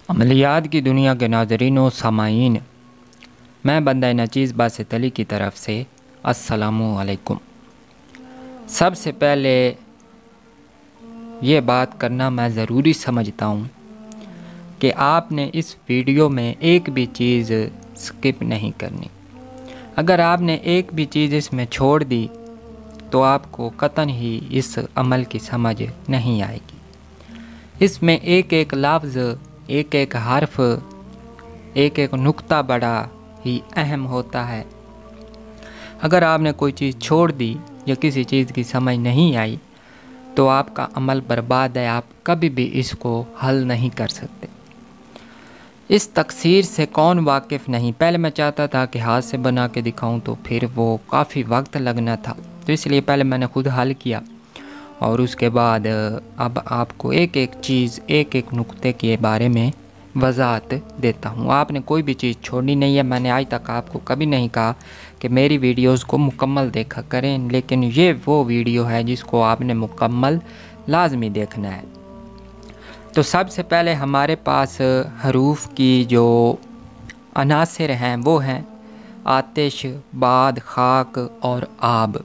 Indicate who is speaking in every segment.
Speaker 1: عملیات کی دنیا کے ناظرین و سامعین، میں بندہ نچیز باسط علی کی طرف سے السلام علیکم۔ سب سے پہلے یہ بات کرنا میں ضروری سمجھتا ہوں کہ آپ نے اس ویڈیو میں ایک بھی چیز سکپ نہیں کرنی۔ اگر آپ نے ایک بھی چیز اس میں چھوڑ دی تو آپ کو قطعاً ہی اس عمل کی سمجھ نہیں آئے گی۔ اس میں ایک ایک لفظ، ایک ایک حرف، ایک ایک نقطہ بڑا ہی اہم ہوتا ہے۔ اگر آپ نے کوئی چیز چھوڑ دی یا کسی چیز کی سمجھ نہیں آئی تو آپ کا عمل برباد ہے، آپ کبھی بھی اس کو حل نہیں کر سکتے۔ اس تقصیر سے کون واقف نہیں؟ پہلے میں چاہتا تھا کہ ہاتھ سے بنا کے دکھاؤں تو پھر وہ کافی وقت لگنا تھا، تو اس لیے پہلے میں نے خود حل کیا اور اس کے بعد اب آپ کو ایک ایک چیز، ایک ایک نقطے کے بارے میں وضاحت دیتا ہوں۔ آپ نے کوئی بھی چیز چھوڑنی نہیں ہے۔ میں نے آج تک آپ کو کبھی نہیں کہا کہ میری ویڈیوز کو مکمل دیکھا کریں، لیکن یہ وہ ویڈیو ہے جس کو آپ نے مکمل لازمی دیکھنا ہے۔ تو سب سے پہلے ہمارے پاس حروف کی جو عناصر ہیں وہ ہیں آتش، باد، خاک اور آب۔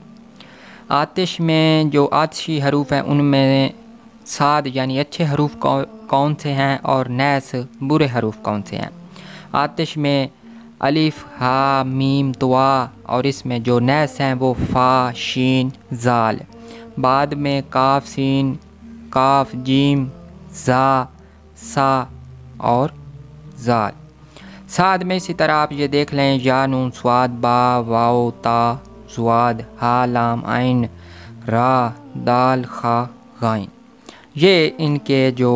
Speaker 1: آتش میں جو آتشی حروف ہیں ان میں صاد یعنی اچھے حروف کون سے ہیں اور نیس برے حروف کون سے ہیں۔ آتش میں الف، ہا، میم، طوا، اور اس میں جو نیس ہیں وہ فا، شین، زال۔ بعد میں کاف، سین، کاف، جیم، زا، سا اور زال۔ صاد میں اسی طرح آپ یہ دیکھ لیں، یا، نون، صاد، با، واو، تا، زواد، ہا، لام، عین، را، دال، خا، غائن۔ یہ ان کے جو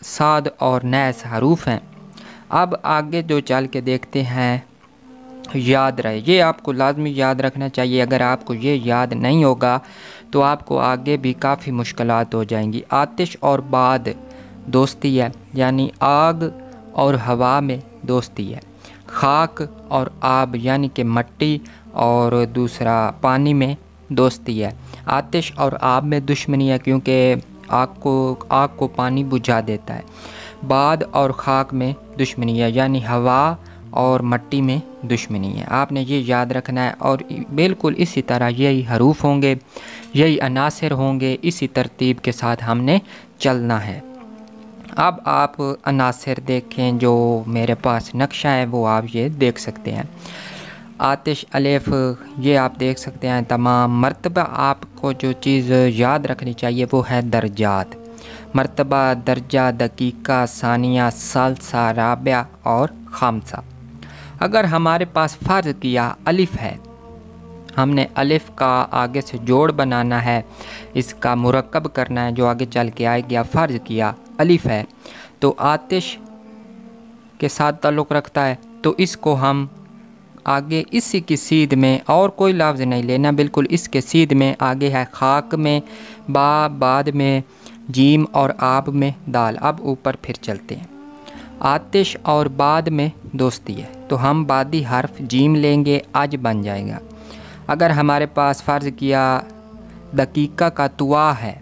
Speaker 1: صاد اور نیس حروف ہیں۔ اب آگے جو چل کے دیکھتے ہیں، یاد رہے، یہ آپ کو لازمی یاد رکھنا چاہیے۔ اگر آپ کو یہ یاد نہیں ہوگا تو آپ کو آگے بھی کافی مشکلات ہو جائیں گی۔ آتش اور باد دوستی ہے، یعنی آگ اور ہوا میں دوستی ہے۔ خاک اور آب یعنی کہ مٹی اور دوسرا پانی میں دوستی ہے۔ آتش اور آب میں دشمنی ہے کیونکہ آگ کو پانی بجھا دیتا ہے۔ باد اور خاک میں دشمنی ہے، یعنی ہوا اور مٹی میں دشمنی ہے۔ آپ نے یہ یاد رکھنا ہے اور بالکل اسی طرح یہی حروف ہوں گے، یہی عناصر ہوں گے، اسی ترتیب کے ساتھ ہم نے چلنا ہے۔ اب آپ عناصر دیکھیں، جو میرے پاس نقشہ ہے وہ آپ یہ دیکھ سکتے ہیں۔ آتش، الف، یہ آپ دیکھ سکتے ہیں تمام مرتبہ۔ آپ کو جو چیز یاد رکھنی چاہیے وہ ہے درجات، مرتبہ، درجہ، دقیقہ، ثانیہ، ثالثہ، رابعہ اور خامسہ۔ اگر ہمارے پاس فرض کیا الف ہے، ہم نے الف کا آگے سے جوڑ بنانا ہے، اس کا مرکب کرنا ہے جو آگے چل کے آئے گیا۔ فرض کیا الف ہے تو آتش کے ساتھ تعلق رکھتا ہے، تو اس کو ہم آگے اسی کی سیدھ میں، اور کوئی لفظ نہیں لینا، بالکل اس کے سیدھ میں آگے ہے خاک میں با، بعد میں جیم اور آب میں دال۔ اب اوپر پھر چلتے ہیں۔ آتش اور بعد میں دوستی ہے تو ہم بعدی حرف جیم لیں گے، اج بن جائے گا۔ اگر ہمارے پاس فرض کیا دقیقہ کا طوا ہے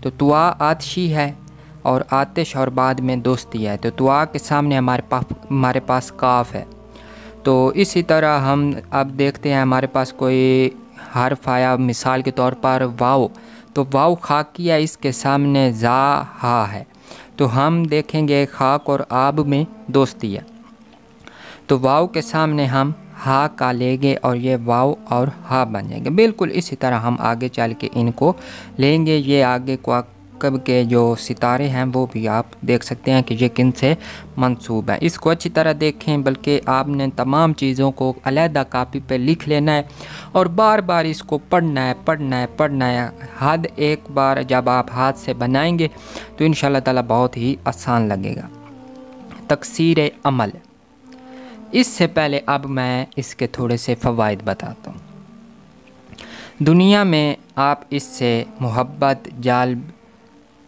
Speaker 1: تو طوا آتشی ہے اور آتش اور بعد میں دوستی ہے، تو طوا کے سامنے ہمارے پاس کاف ہے۔ تو اسی طرح ہم اب دیکھتے ہیں ہمارے پاس کوئی حرف آیا، مثال کے طور پر واو، تو واو خاکی ہے، اس کے سامنے زا، ہا ہے، تو ہم دیکھیں گے خاک اور آب میں دوستی ہے، تو واو کے سامنے ہم ہا کا لیں گے اور یہ واو اور ہا بن جائیں گے۔ بالکل اسی طرح ہم آگے چل کے ان کو لیں گے۔ یہ آگے کوکب کے جو ستارے ہیں وہ بھی آپ دیکھ سکتے ہیں کہ یہ کن سے منسوب ہے۔ اس کو اچھی طرح دیکھیں، بلکہ آپ نے تمام چیزوں کو علیحدہ کاپی پہ لکھ لینا ہے اور بار بار اس کو پڑھنا ہے۔ حد ایک بار جب آپ ہاتھ سے بنائیں گے تو انشاءاللہ تعالی بہت ہی آسان لگے گا۔ تکثیر عمل، اس سے پہلے اب میں اس کے تھوڑے سے فوائد بتاتا ہوں۔ دنیا میں آپ اس سے محبت، جلب،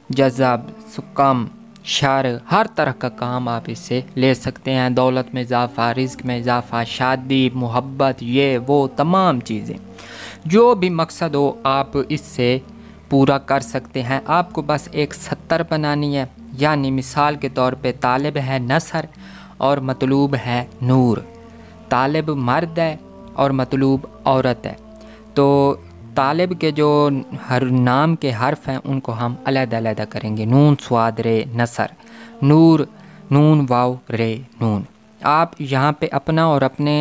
Speaker 1: جذب، سکم، شر، ہر طرح کا کام آپ اس سے لے سکتے ہیں۔ دولت میں اضافہ، رزق میں اضافہ، شادی، محبت، یہ وہ تمام چیزیں، جو بھی مقصد ہو آپ اس سے پورا کر سکتے ہیں۔ آپ کو بس ایک 70 بنانی ہے یعنی مثال کے طور پہ طالب ہے نصر اور مطلوب ہے نور، طالب مرد ہے اور مطلوب عورت ہے، تو طالب کے جو ہر نام کے حرف ہیں ان کو ہم علیحدہ علیحدہ کریں گے، نون صاد رے نصر، نور نون واو رے نون۔ آپ یہاں پہ اپنا اور اپنے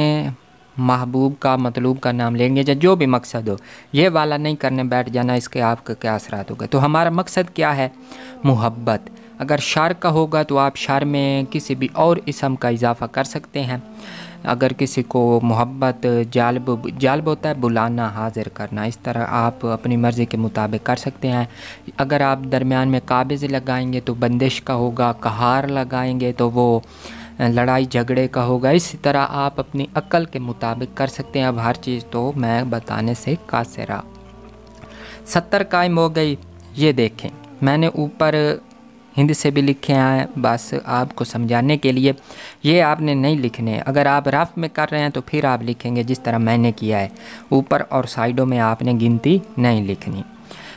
Speaker 1: محبوب کا مطلوب کا نام لیں گے یا جو بھی مقصد ہو، یہ والا نہیں کرنے بیٹھ جانا، اس کے آپ کا کیا اثرات ہوگا۔ تو ہمارا مقصد کیا ہے؟ محبت۔ اگر شر کا ہوگا تو آپ شر میں کسی بھی اور اسم کا اضافہ کر سکتے ہیں۔ اگر کسی کو محبت جالب ہوتا ہے بلانا، حاضر کرنا، اس طرح آپ اپنی مرضی کے مطابق کر سکتے ہیں۔ اگر آپ درمیان میں قابض لگائیں گے تو بندش کا ہوگا، قہار لگائیں گے تو وہ لڑائی جھگڑے کا ہوگا۔ اسی طرح آپ اپنی عقل کے مطابق کر سکتے ہیں۔ اب ہر چیز تو میں بتانے سے قاصرہ۔ 70 قائم ہو گئی، یہ دیکھیں میں نے اوپر ہند سے بھی لکھے ہیں، بس آپ کو سمجھانے کے لیے۔ یہ آپ نے نہیں لکھنے، اگر آپ رف میں کر رہے ہیں تو پھر آپ لکھیں گے جس طرح میں نے کیا ہے، اوپر اور سائڈوں میں آپ نے گنتی نہیں لکھنی۔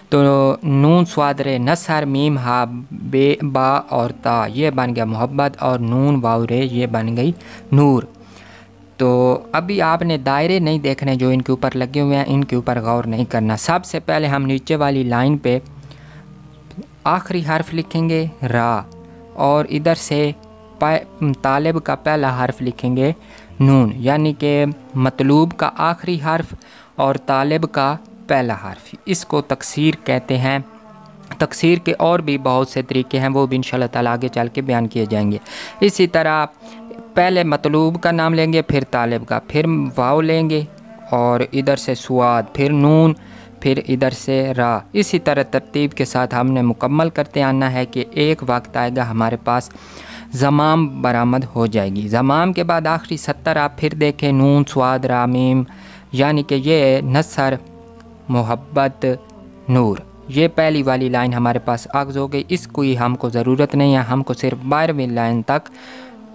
Speaker 1: تو نون صاد رے نصر میم ہا بے با اور تا، یہ بن گیا محبت، اور نون واو رے یہ بن گئی نور۔ تو ابھی آپ نے دائرے نہیں دیکھنے جو ان کے اوپر لگے ہوئے ہیں، ان کے اوپر غور نہیں کرنا۔ سب سے پہلے ہم نیچے والی لائن پہ آخری حرف لکھیں گے را، اور ادھر سے طالب کا پہلا حرف لکھیں گے نون، یعنی کہ مطلوب کا آخری حرف اور طالب کا پہلا حرف۔ اس کو تکسیر کہتے ہیں۔ تکسیر کے اور بھی بہت سے طریقے ہیں، وہ بھی انشاءاللہ تعالی آگے چل کے بیان کیے جائیں گے۔ اسی طرح پہلے مطلوب کا نام لیں گے، پھر طالب کا، پھر واو لیں گے، اور ادھر سے سواد، پھر نون، پھر ادھر سے را۔ اسی طرح ترتیب کے ساتھ ہم نے مکمل کرتے آنا ہے کہ ایک وقت آئے گا ہمارے پاس زمام برآمد ہو جائے گی۔ زمام کے بعد آخری 70 آپ پھر دیکھیں، نون صاد را میم، یعنی کہ یہ نصر محبت نور، یہ پہلی والی لائن ہمارے پاس آغاز ہو گئی۔ اس کی ہم کو ضرورت نہیں ہے، ہم کو صرف 12ویں لائن تک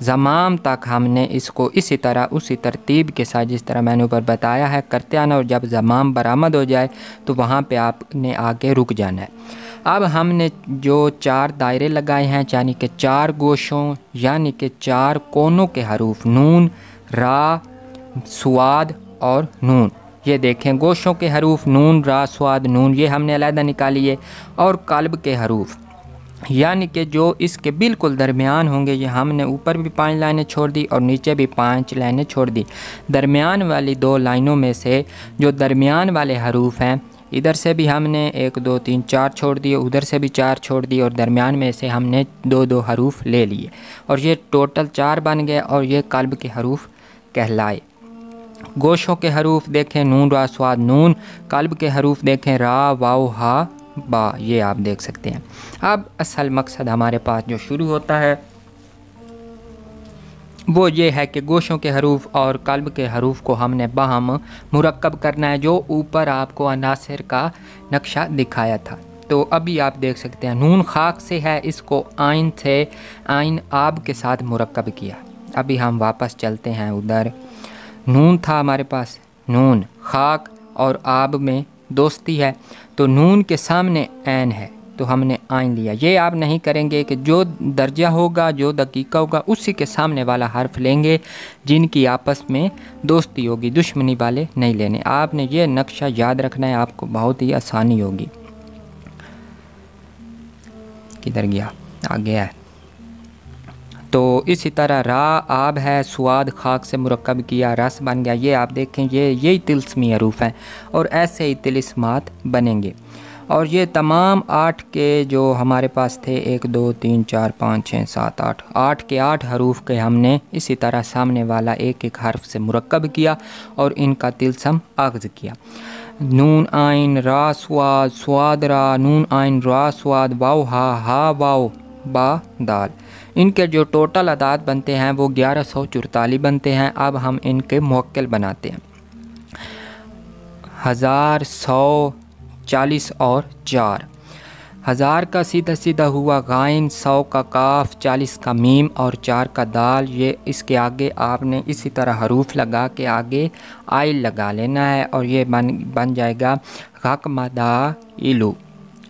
Speaker 1: زمام تک ہم نے اس کو اسی طرح اسی ترتیب کے ساتھ جس طرح میں نے اوپر بتایا ہے کرتے آنا، اور جب زمام برآمد ہو جائے تو وہاں پہ آپ نے آگے رک جانا ہے۔ اب ہم نے جو 4 دائرے لگائے ہیں، یعنی کہ 4 گوشوں یعنی کہ 4 کونوں کے حروف نون، را، سواد اور نون، یہ دیکھیں گوشوں کے حروف نون، را، سواد، نون، یہ ہم نے علیحدہ نکالیے، اور قلب کے حروف یعنی کہ جو اس کے بالکل درمیان ہوں گے، یہ ہم نے اوپر بھی 5 لائنیں چھوڑ دی اور نیچے بھی 5 لائنیں چھوڑ دی۔ درمیان والی 2 لائنوں میں سے جو درمیان والے حروف ہیں، ادھر سے بھی ہم نے 1 2 3 4 چھوڑ دیے، ادھر سے بھی 4 چھوڑ دیے، اور درمیان میں سے ہم نے 2 حروف لے لیے، اور یہ ٹوٹل 4 بن گئے، اور یہ قلب کے حروف کہلائے۔ گوشوں کے حروف دیکھیں نون، را، سواد، نون، قلب کے حروف دیکھیں را، واو، ہا، با، یہ آپ دیکھ سکتے ہیں۔ اب اصل مقصد ہمارے پاس جو شروع ہوتا ہے وہ یہ ہے کہ گوشوں کے حروف اور قلب کے حروف کو ہم نے باہم مرکب کرنا ہے، جو اوپر آپ کو عناصر کا نقشہ دکھایا تھا۔ تو ابھی آپ دیکھ سکتے ہیں نون خاک سے ہے، اس کو آئین سے آئین آب کے ساتھ مرکب کیا۔ ابھی ہم واپس چلتے ہیں ادھر، نون تھا ہمارے پاس، نون خاک اور آب میں دوستی ہے، تو نون کے سامنے عین ہے تو ہم نے آئین لیا۔ یہ آپ نہیں کریں گے کہ جو درجہ ہوگا، جو دقیقہ ہوگا، اسی کے سامنے والا حرف لیں گے جن کی آپس میں دوستی ہوگی، دشمنی والے نہیں لینے۔ آپ نے یہ نقشہ یاد رکھنا ہے، آپ کو بہت ہی آسانی ہوگی۔ کدھر گیا؟ آگے ہے۔ تو اسی طرح را آب ہے، سواد خاک سے مرکب کیا، رس بن گیا۔ یہ آپ دیکھیں، یہی طلسمی حروف ہیں، اور ایسے ہی طلسمات بنیں گے۔ اور یہ تمام 8 کے جو ہمارے پاس تھے، 1 2 3 4 5 6 7 8، 8 کے 8 حروف کے ہم نے اسی طرح سامنے والا ایک ایک حرف سے مرکب کیا اور ان کا طلسم اخذ کیا۔ نون آئین را سواد، سواد را، نون آئین را سواد، واو ہا، ہا واو، با دال۔ ان کے جو ٹوٹل اعداد بنتے ہیں وہ 1144 بنتے ہیں۔ اب ہم ان کے موکل بناتے ہیں، 1000، 100، 40 اور 4۔ 1000 کا سیدھا سیدھا ہوا غائن، 100 کا کاف، 40 کا میم اور 4 کا دال۔ یہ اس کے آگے آپ نے اسی طرح حروف لگا کے آگے آئل لگا لینا ہے، اور یہ بن جائے گا غق مدا ایلو۔